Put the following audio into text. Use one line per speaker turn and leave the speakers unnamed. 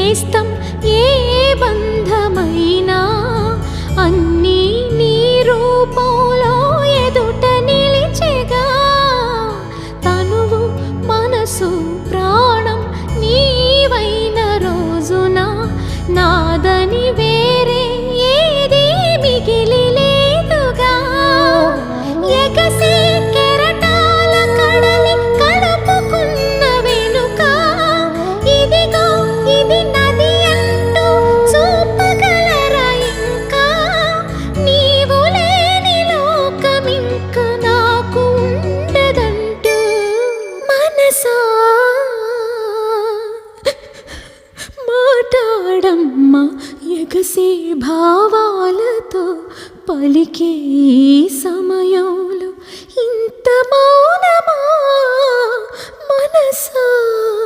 నేస్తం ఏ బంధమైనా అన్నీ నీ రూపంలో ఎదుట నిలిచెగా తనువు మనసు ప్రాణం నీవైన రోజున నాదని వేరే ఏది మిగిలి లేదుగా ఎగసి కెరటాల కడలి కలుపుకున్న వెనుక ఇదిగో ఇది నది అంటూ చూపగలరా ఇంకా నీవు లేని లోకమింక నాకు ఉండదంటూ మనసా మాటాడమ్మా ఎగసే భావాలతో పలికే ఈ